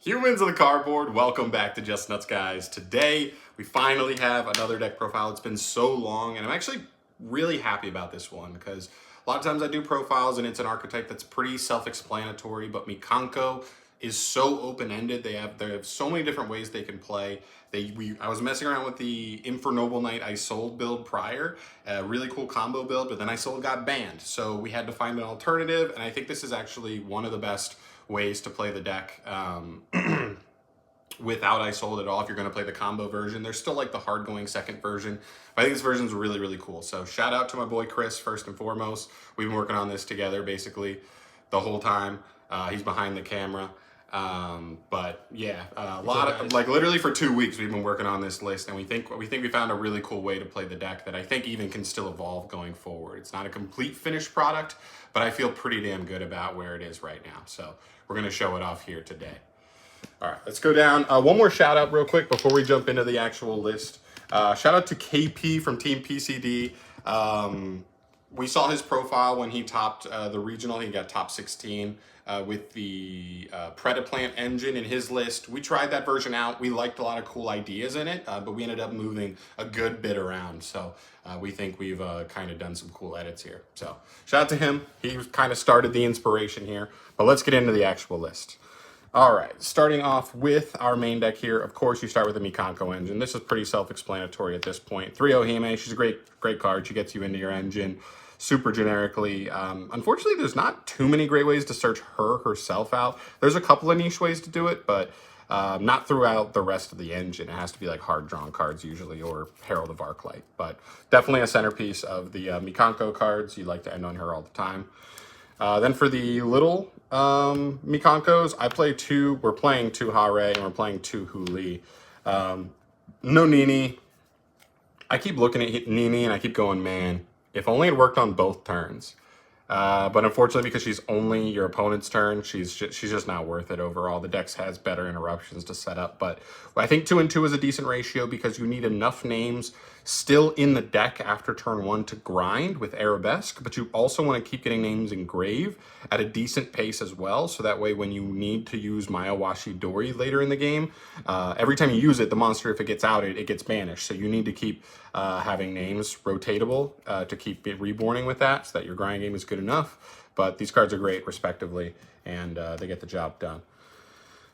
Humans of the cardboard, welcome back to Just Nuts, guys. Today, we finally have another deck profile. It's been so long, and I'm actually really happy about this one because a lot of times I do profiles and it's an archetype that's pretty self-explanatory, but Mikanko is so open-ended. They have so many different ways they can play. I was messing around with the Infernoble Knight I sold build prior, a really cool combo build, but then I sold got banned. So we had to find an alternative, and I think this is actually one of the best ways to play the deck without I sold at all. If you're going to play the combo version, there's still like the hard going second version. But I think this version is really, really cool. So shout out to my boy Chris first and foremost. We've been working on this together basically the whole time. He's behind the camera. But yeah, a lot of like literally for 2 weeks we've been working on this list, and we think we found a really cool way to play the deck that I think even can still evolve going forward. It's not a complete finished product, but I feel pretty damn good about where it is right now. So we're going to show it off here today. All right, let's go down. One more shout out real quick before we jump into the actual list. Shout out to KP from Team PCD. We saw his profile when he topped the regional. He got top 16 with the Predaplant engine in his list. We tried that version out. We liked a lot of cool ideas in it, but we ended up moving a good bit around. So we think we've kind of done some cool edits here. So shout out to him. He kind of started the inspiration here. But let's get into the actual list. All right, starting off with our main deck here, of course, you start with the Mikanko engine. This is pretty self-explanatory at this point. 3-0 Hime, she's a great card. She gets you into your engine super generically. Unfortunately, there's not too many great ways to search her herself out. There's a couple of niche ways to do it, but not throughout the rest of the engine. It has to be like hard-drawn cards usually, or Herald of Arclight. But definitely a centerpiece of the Mikanko cards. You like to end on her all the time. Then for the little Mikankos, we're playing 2 Hare and we're playing 2 Huli. No Nini. I keep looking at Nini and I keep going, man, if only it worked on both turns. But unfortunately, because she's only your opponent's turn, she's just not worth it overall. The deck has better interruptions to set up, but I think 2 and 2 is a decent ratio because you need enough names still in the deck after turn 1 to grind with Arabesque, but you also want to keep getting names in grave at a decent pace as well, so that way when you need to use Mayawashi Dori later in the game, every time you use it, the monster, if it gets outed, it gets banished. So you need to keep having names rotatable to keep it reborning with that, so that your grind game is good enough. But these cards are great respectively, and they get the job done.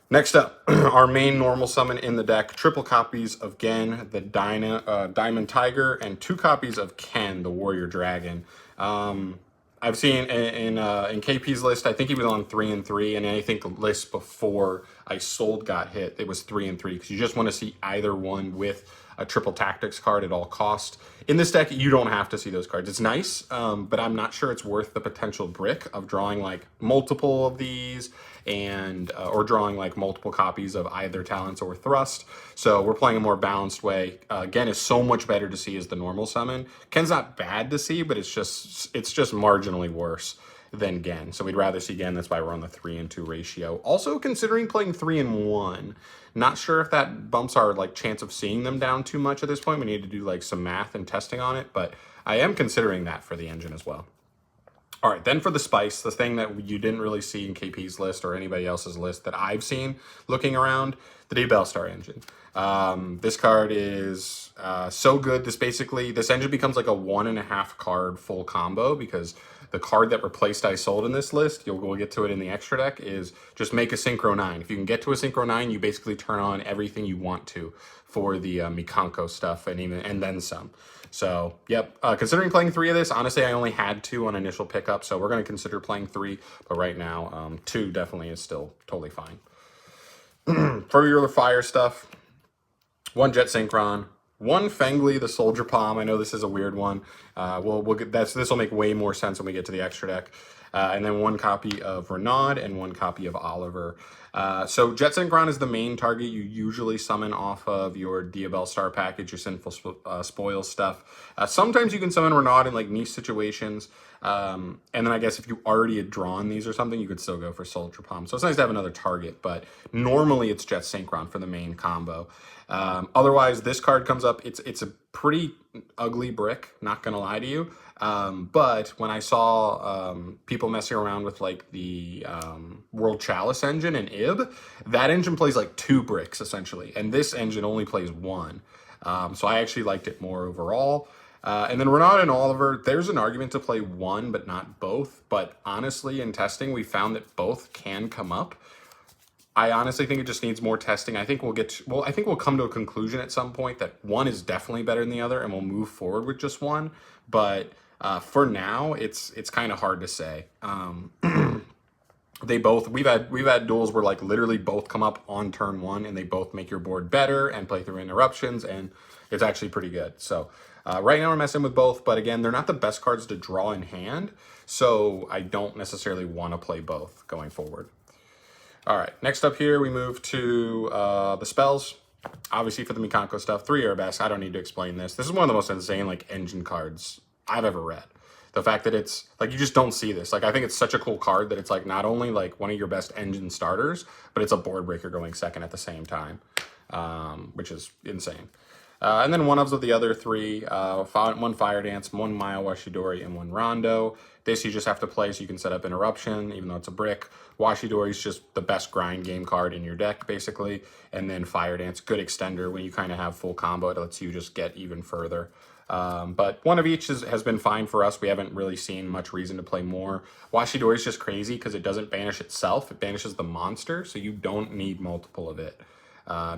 Next up, our main normal summon in the deck, triple copies of Gen, the Diamond Tiger, and 2 copies of Ken, the Warrior Dragon. I've seen in KP's list, I think he was on 3 and 3, and I think the list before I sold got hit, it was 3 and 3, because you just want to see either one with a triple tactics card at all cost. In this deck, you don't have to see those cards. It's nice, but I'm not sure it's worth the potential brick of drawing like multiple of these and or drawing like multiple copies of either Talents or Thrust. So we're playing a more balanced way. Gen is so much better to see as the normal summon. Ken's not bad to see, but it's just marginally worse than Gen. So we'd rather see Gen. That's why we're on the 3 and 2 ratio. Also considering playing 3 and 1. Not sure if that bumps our like chance of seeing them down too much at this point. We need to do like some math and testing on it, but I am considering that for the engine as well. All right, then for the spice, the thing that you didn't really see in KP's list or anybody else's list that I've seen looking around, the Diabellstar engine. This card is so good. This engine becomes like a 1.5 card full combo, because the card that replaced I sold in this list, we'll get to it in the extra deck, is just make a Synchro 9. If you can get to a Synchro 9, you basically turn on everything you want to for the Mikanko stuff and then some. So, yep, considering playing 3 of this, honestly, I only had 2 on initial pickup, so we're going to consider playing 3, but right now, 2 definitely is still totally fine. For your other fire stuff, 1 Jet Synchron, 1 Fengli, the Soldier Palm. I know this is a weird one. We'll get this will make way more sense when we get to the extra deck. And then 1 copy of Renaud and 1 copy of Oliver. So Jet Synchron is the main target you usually summon off of your Diabellstar package, your Sinful Spoil stuff. Sometimes you can summon Renaud in like niche situations. And then I guess if you already had drawn these or something, you could still go for Soldier Palm. So it's nice to have another target, but normally it's Jet Synchron for the main combo. Otherwise, this card comes up. It's a pretty ugly brick, not gonna lie to you. But when I saw people messing around with like the World Chalice engine and IB, that engine plays like 2 bricks essentially, and this engine only plays 1. So I actually liked it more overall. And then Renaud and Oliver, there's an argument to play 1 but not both. But honestly, in testing, we found that both can come up. I honestly think it just needs more testing. I think I think we'll come to a conclusion at some point that 1 is definitely better than the other, and we'll move forward with just 1. But for now, it's kind of hard to say. We've had duels where like literally both come up on turn 1, and they both make your board better and play through interruptions, and it's actually pretty good. So right now we're messing with both, but again, they're not the best cards to draw in hand, so I don't necessarily want to play both going forward. All right, next up here, we move to the spells. Obviously, for the Mikanko stuff, 3 Arabesque. I don't need to explain this. This is one of the most insane like engine cards I've ever read. The fact that it's like you just don't see this. Like I think it's such a cool card that it's like not only like one of your best engine starters, but it's a board breaker going second at the same time, which is insane. And then one of the other 3, 1 Fire Dance, 1 Maya Washidori, and 1 Rondo. This you just have to play so you can set up Interruption, even though it's a brick. Washidori is just the best grind game card in your deck, basically. And then Fire Dance, good extender when you kind of have full combo. It lets you just get even further. But one of each has been fine for us. We haven't really seen much reason to play more. Washidori is just crazy because it doesn't banish itself. It banishes the monster, so you don't need multiple of it.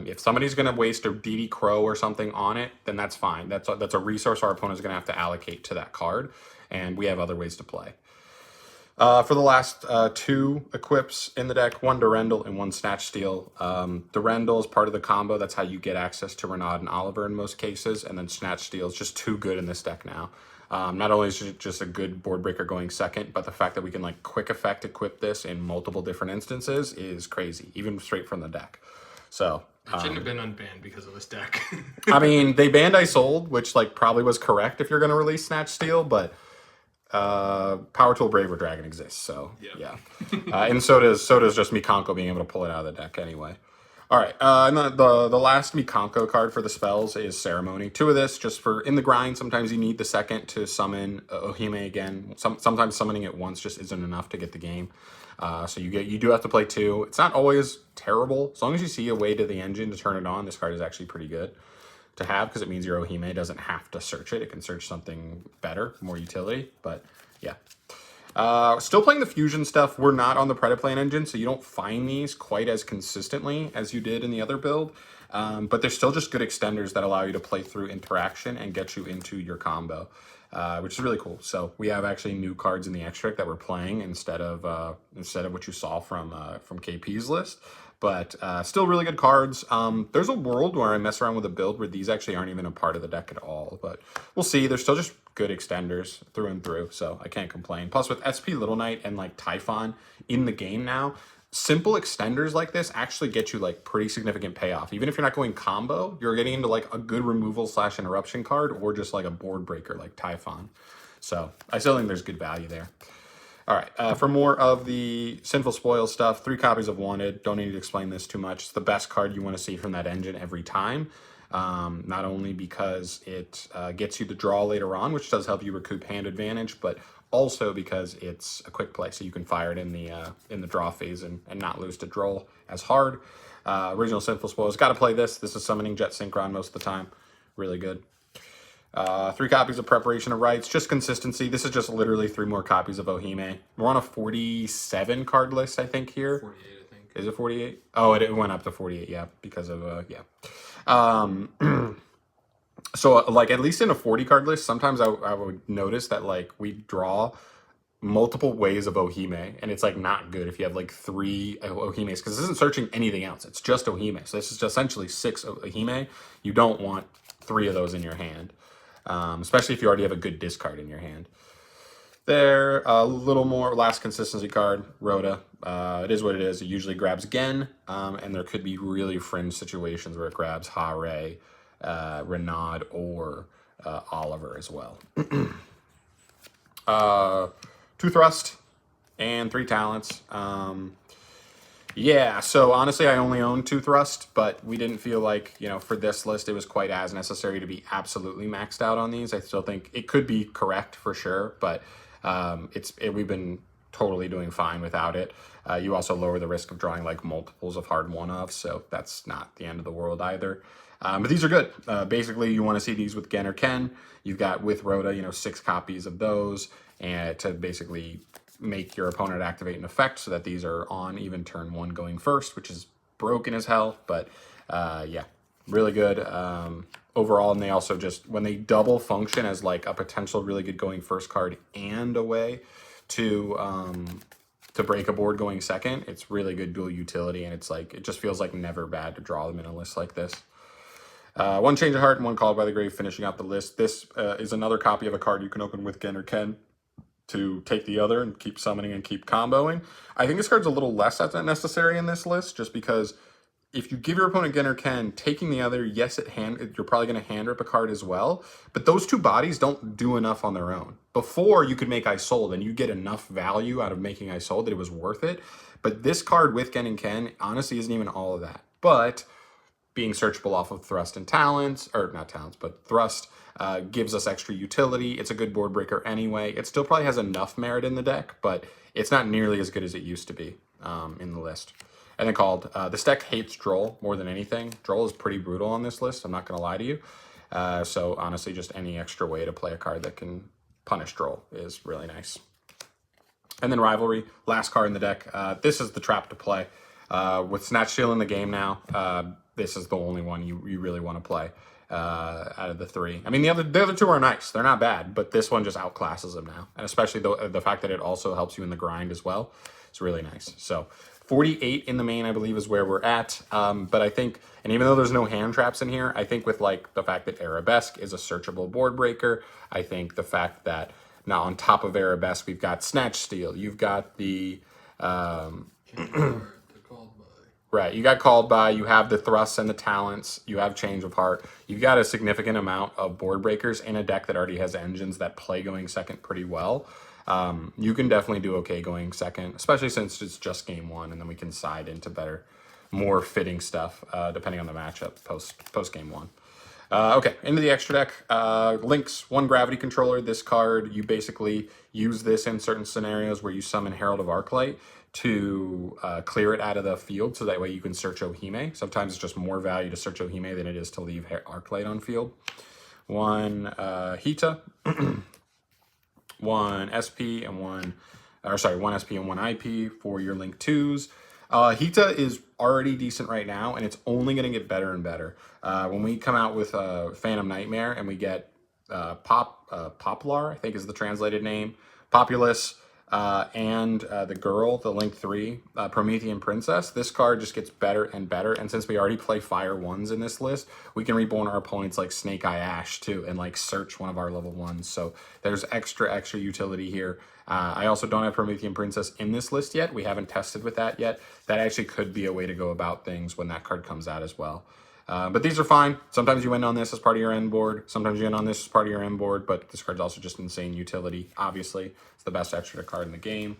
If somebody's going to waste a DD Crow or something on it, then that's fine. That's a resource our opponent is going to have to allocate to that card, and we have other ways to play. For the last 2 equips in the deck, 1 Durendal and 1 Snatch Steal. Durendal is part of the combo. That's how you get access to Renaud and Oliver in most cases, and then Snatch Steal is just too good in this deck now. Not only is it just a good board breaker going second, but the fact that we can like quick effect equip this in multiple different instances is crazy, even straight from the deck. So it shouldn't have been unbanned because of this deck. I mean, they banned I Sold, which like probably was correct if you're going to release Snatch Steal, but Power Tool Braver Dragon exists, so yeah. And so does just Mikanko being able to pull it out of the deck anyway. All right, and the last Mikanko card for the spells is Ceremony. 2 of this just for in the grind. Sometimes you need the second to summon Ohime again. Sometimes summoning it once just isn't enough to get the game. So you do have to play 2. It's not always terrible. As long as you see a way to the engine to turn it on, this card is actually pretty good to have because it means your Ohime doesn't have to search it. It can search something better, more utility, but yeah. Still playing the fusion stuff. We're not on the Predaplane engine, so you don't find these quite as consistently as you did in the other build. But they're still just good extenders that allow you to play through interaction and get you into your combo, which is really cool. So we have actually new cards in the extract that we're playing instead of what you saw from KP's list. But still really good cards. There's a world where I mess around with a build where these actually aren't even a part of the deck at all. But we'll see. They're still just good extenders through and through, so I can't complain. Plus with SP Little Knight and like Typhon in the game now, simple extenders like this actually get you like pretty significant payoff. Even if you're not going combo, you're getting into like a good removal / interruption card or just like a board breaker like Typhon. So I still think there's good value there. All right, for more of the Sinful Spoil stuff, 3 copies of Wanted. Don't need to explain this too much. It's the best card you want to see from that engine every time. Not only because it gets you the draw later on, which does help you recoup hand advantage, but also because it's a quick play, so you can fire it in the draw phase and not lose to draw as hard. Original Sinful Spoils, got to play this. This is summoning Jet Synchron most of the time. Really good. 3 copies of Preparation of Rites, just consistency. This is just literally 3 more copies of Ohime. We're on a 47 card list, I think, here. 48, I think. Is it 48? Oh, it went up to 48, yeah, because of, yeah. So, like, at least in a 40 card list, sometimes I would notice that, like, we draw multiple ways of Ohime, and it's, like, not good if you have, like, 3 Ohimes, because this isn't searching anything else. It's just Ohime. So this is essentially 6 Ohime. You don't want 3 of those in your hand. Especially if you already have a good discard in your hand. There, a little more last consistency card, Rhoda. It is what it is. It usually grabs Gen, and there could be really fringe situations where it grabs Hare, Renaud, or Oliver as well. 2 Thrust and 3 Talents. Yeah, so honestly, I only own 2 Thrust, but we didn't feel like, for this list, it was quite as necessary to be absolutely maxed out on these. I still think it could be correct for sure, but we've been totally doing fine without it. You also lower the risk of drawing like multiples of hard one-offs, so that's not the end of the world either. But these are good. Basically, you want to see these with Gen or Ken. You've got with Rhoda, 6 copies of those, and to basically make your opponent activate an effect so that these are on even turn 1 going first, which is broken as hell. But yeah, really good overall. And they also just, when they double function as like a potential really good going first card and a way to break a board going second, it's really good dual utility, and it's like, it just feels like never bad to draw them in a list like this. 1 Change of Heart and 1 Called by the Grave finishing out the list. This is another copy of a card you can open with Gen or Ken to take the other and keep summoning and keep comboing. I think this card's a little less necessary in this list, just because if you give your opponent Gen or Ken, taking the other, yes, you're probably going to hand rip a card as well, but those 2 bodies don't do enough on their own. Before, you could make Isold, and you get enough value out of making Isold that it was worth it, but this card with Gen and Ken honestly isn't even all of that. But being searchable off of Thrust and Talents, or not Talents, but Thrust, gives us extra utility. It's a good board breaker anyway. It still probably has enough merit in the deck, but it's not nearly as good as it used to be in the list. And then Called. This deck hates Droll more than anything. Droll is pretty brutal on this list, I'm not going to lie to you. So honestly, just any extra way to play a card that can punish Droll is really nice. And then Rivalry, last card in the deck. This is the trap to play. With Snatch Steal in the game now, this is the only one you really want to play out of the 3. I mean, the other 2 are nice. They're not bad, but this one just outclasses them now. And especially the fact that it also helps you in the grind as well. It's really nice. So 48 in the main, I believe, is where we're at. But I think, and even though there's no hand traps in here, I think with like the fact that Arabesque is a searchable board breaker, I think the fact that now on top of Arabesque, we've got Snatch Steal. You've got the... Right, you got Called By, you have the Thrusts and the Talents, you have Change of Heart. You've got a significant amount of board breakers in a deck that already has engines that play going second pretty well. You can definitely do okay going second, especially since it's just game 1, and then we can side into better, more fitting stuff, depending on the matchup post game 1. Okay, into the extra deck. Links, 1 Gravity Controller. This card, you basically use this in certain scenarios where you summon Herald of Arclight to clear it out of the field, so that way you can search Ohime. Sometimes it's just more value to search Ohime than it is to leave Arclight on field. 1 Hita, 1 SP and 1 SP and 1 IP for your Link 2s. Hita is already decent right now, and it's only going to get better and better. When we come out with Phantom Nightmare and we get Poplar, I think is the translated name, Populous, and the girl, the Link 3, Promethean Princess, this card just gets better and better. And since we already play Fire 1s in this list, we can reborn our opponents like Snake Eye Ash too, and like search one of our level 1s. So there's extra utility here. I also don't have Promethean Princess in this list yet. We haven't tested with that yet. That actually could be a way to go about things when that card comes out as well. But these are fine. Sometimes you end on this as part of your end board. Sometimes you end on this as part of your end board, but this card's also just insane utility. Obviously, it's the best extra card in the game.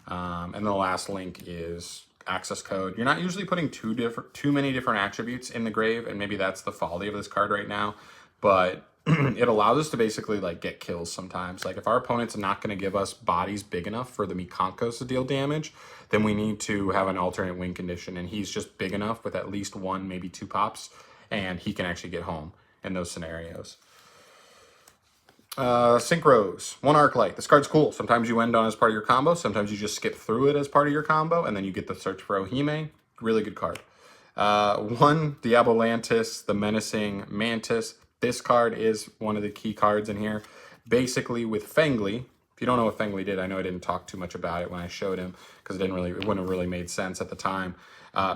And the last link is access code. You're not usually putting too many different attributes in the grave, and maybe that's the folly of this card right now. But it allows us to basically like get kills sometimes. Like if our opponent's not going to give us bodies big enough for the Mikankos to deal damage, then we need to have an alternate win condition, and he's just big enough with at least 1, maybe 2 pops, and he can actually get home in those scenarios. Synchros, 1 Arclight. This card's cool. Sometimes you end on as part of your combo. Sometimes you just skip through it as part of your combo, and then you get the search for Ohime. Really good card. 1 Diabellstar, the Menacing Mantis. This card is one of the key cards in here. Basically, with Fengli, if you don't know what Fengli did, I know I didn't talk too much about it when I showed him, because it wouldn't have really made sense at the time.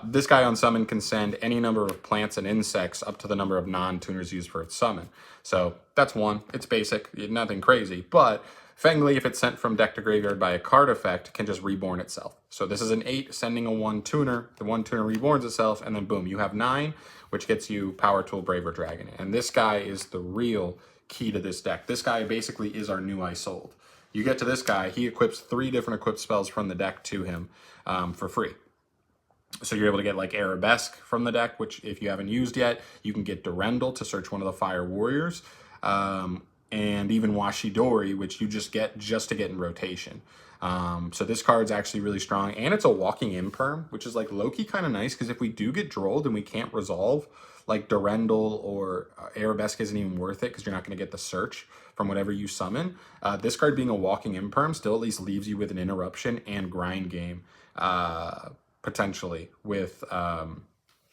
This guy on summon can send any number of plants and insects up to the number of non-tuners used for its summon. So that's 1. It's basic, nothing crazy. But Fengli, if it's sent from deck to graveyard by a card effect, can just reborn itself. So this is an 8 sending a 1 tuner. The 1 tuner reborns itself, and then boom, you have 9, which gets you Power Tool, Braver Dragon. And this guy is the real key to this deck. This guy basically is our new Isold. You get to this guy, he equips 3 different equipped spells from the deck to him for free. So you're able to get like Arabesque from the deck, which if you haven't used yet, you can get Durendal to search one of the Fire Warriors. And even Washidori, which you just get to get in rotation. So this card's actually really strong, and it's a walking imperm, which is like low-key kind of nice, because if we do get drolled and we can't resolve, like Durendal or Arabesque isn't even worth it, because you're not going to get the search from whatever you summon. This card being a walking imperm still at least leaves you with an interruption and grind game, potentially, with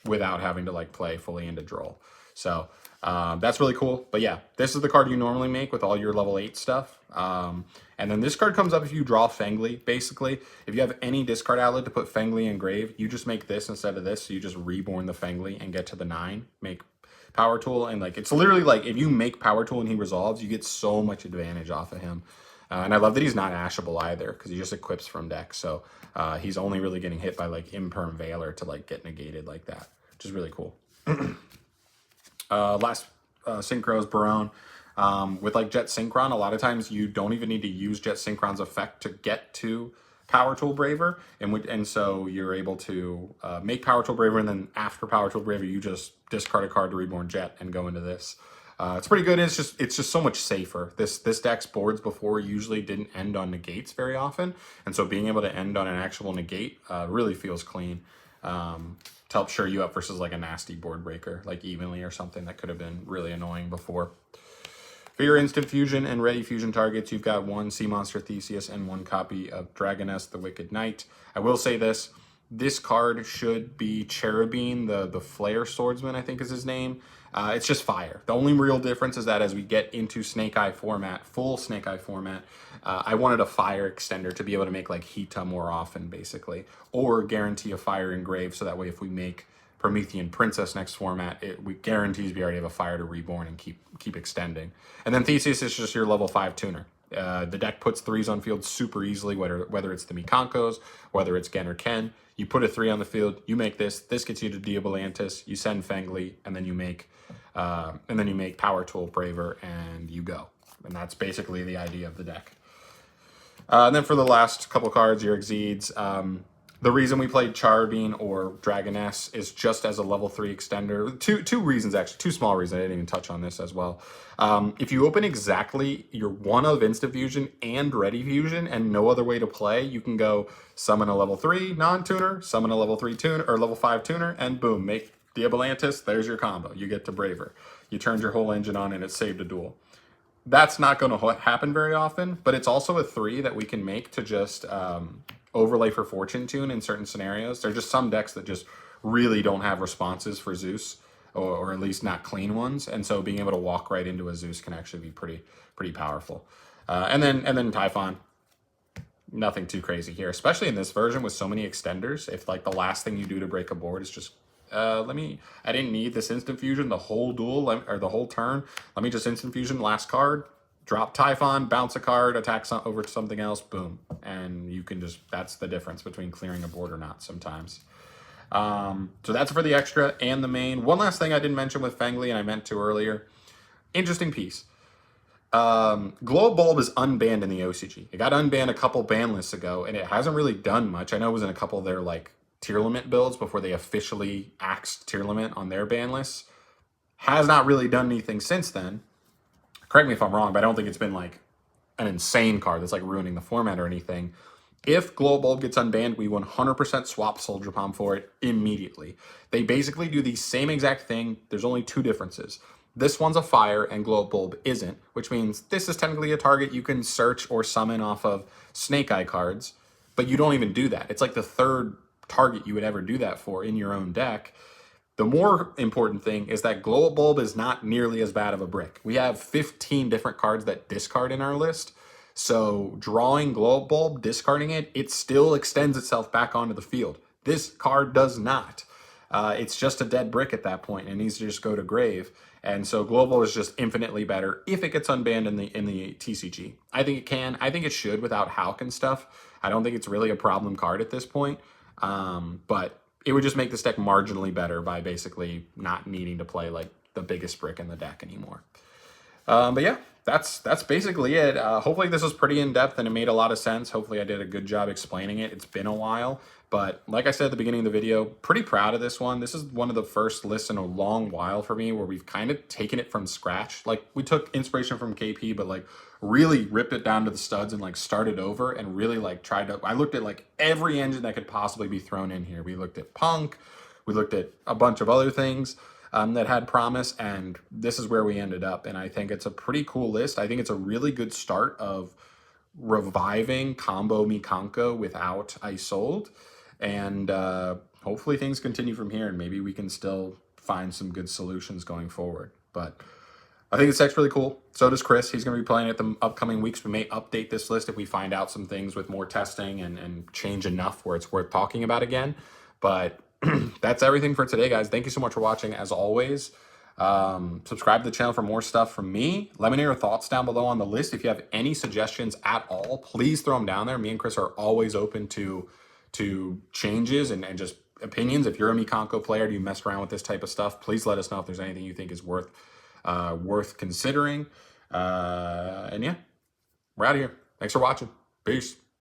without having to like play fully into droll. So that's really cool. But yeah, this is the card you normally make with all your level 8 stuff. And then this card comes up if you draw Fengli, basically. If you have any discard outlet to put Fengli in grave, you just make this instead of this. So you just reborn the Fengli and get to the 9, make Power Tool. And like, it's literally like, if you make Power Tool and he resolves, you get so much advantage off of him. And I love that he's not ashable either, because he just equips from deck. So he's only really getting hit by like Imperm Veiler to like get negated like that, which is really cool. Last Synchro is Barone. With like Jet Synchron, a lot of times you don't even need to use Jet Synchron's effect to get to Power Tool Braver, and so you're able to make Power Tool Braver, and then after Power Tool Braver, you just discard a card to reborn Jet and go into this. It's pretty good. It's just so much safer. This deck's boards before usually didn't end on negates very often, and so being able to end on an actual negate really feels clean. To help shore you up versus like a nasty board breaker, like Evenly or something that could have been really annoying before. For your instant fusion and ready fusion targets, you've got 1 Sea Monster Theseus and 1 copy of Dragoness, the Wicked Knight. I will say this card should be Cherubine, the Flare Swordsman, I think is his name. It's just fire. The only real difference is that as we get into Snake Eye format, full Snake Eye format, I wanted a fire extender to be able to make like Hita more often, basically, or guarantee a fire engrave, so that way if we make Promethean Princess next format, we guarantees we already have a fire to reborn and keep extending. And then Theseus is just your level 5 tuner. The deck puts 3s on field super easily, whether it's the Mikankos, whether it's Gen or Ken. You put a 3 on the field, you make this gets you to Diabellstar, you send Fengli, and then you make Power Tool Braver, and you go. And that's basically the idea of the deck. And then for the last couple cards, your Exceeds. The reason we played Cherubine or Dragoness is just as a level 3 extender. Two reasons, actually. 2 small reasons. I didn't even touch on this as well. If you open exactly your 1 of Instant Fusion and Ready Fusion and no other way to play, you can go summon a level 3 non-tuner, summon a level 3 tuner, or level 5 tuner, and boom, make Diabellstar. There's your combo. You get to Braver. You turned your whole engine on and it saved a duel. That's not going to happen very often, but it's also a 3 that we can make to just overlay for Fortune Tune in certain scenarios. There are just some decks that just really don't have responses for Zeus, or at least not clean ones, and so being able to walk right into a Zeus can actually be pretty powerful. And then Typhon, nothing too crazy here, especially in this version with so many extenders. If like the last thing you do to break a board is just I didn't need this instant fusion the whole duel or the whole turn. Let me just instant fusion last card, drop Typhon, bounce a card, attack over to something else, boom. And you can just, that's the difference between clearing a board or not sometimes. So that's for the extra and the main. One last thing I didn't mention with Fengli, and I meant to earlier. Interesting piece. Glow Bulb is unbanned in the OCG. It got unbanned a couple ban lists ago, and it hasn't really done much. I know it was in a couple of their like tier limit builds before they officially axed tier limit on their ban lists. Has not really done anything since then. Correct me if I'm wrong, but I don't think it's been like an insane card that's like ruining the format or anything. If Glow Bulb gets unbanned, we 100% swap Soldier Palm for it immediately. They basically do the same exact thing. There's only 2 differences. This one's a fire and Glow Bulb isn't, which means this is technically a target you can search or summon off of Snake Eye cards, but you don't even do that. It's like the 3rd target you would ever do that for in your own deck. The more important thing is that Glow Bulb is not nearly as bad of a brick. We have 15 different cards that discard in our list. So drawing Glow Bulb, discarding it, it still extends itself back onto the field. This card does not. It's just a dead brick at that point and needs to just go to grave. And so Glow Bulb is just infinitely better if it gets unbanned in the TCG. I think it can. I think it should without Hulk and stuff. I don't think it's really a problem card at this point. But it would just make this deck marginally better by basically not needing to play like the biggest brick in the deck anymore. But yeah, that's basically it. Hopefully this was pretty in-depth and it made a lot of sense. Hopefully I did a good job explaining it. It's been a while, But like I said at the beginning of the video, pretty proud of this one. This is one of the first lists in a long while for me where we've kind of taken it from scratch. Like, we took inspiration from KP, but like really ripped it down to the studs and like started over and really like tried to, I looked at like every engine that could possibly be thrown in here. We looked at Punk, we looked at a bunch of other things that had promise, and this is where we ended up. And I think it's a pretty cool list. I think it's a really good start of reviving combo Mikanko without Isold. And hopefully things continue from here, and maybe we can still find some good solutions going forward. But I think this deck's really cool. So does Chris. He's going to be playing it the upcoming weeks. We may update this list if we find out some things with more testing and change enough where it's worth talking about again. But that's everything for today, guys. Thank you so much for watching, as always. Subscribe to the channel for more stuff from me. Let me know your thoughts down below on the list. If you have any suggestions at all, please throw them down there. Me and Chris are always open to changes and just opinions. If you're a Mikanko player, do you mess around with this type of stuff? Please let us know if there's anything you think is worth considering. And yeah, we're out of here. Thanks for watching. Peace.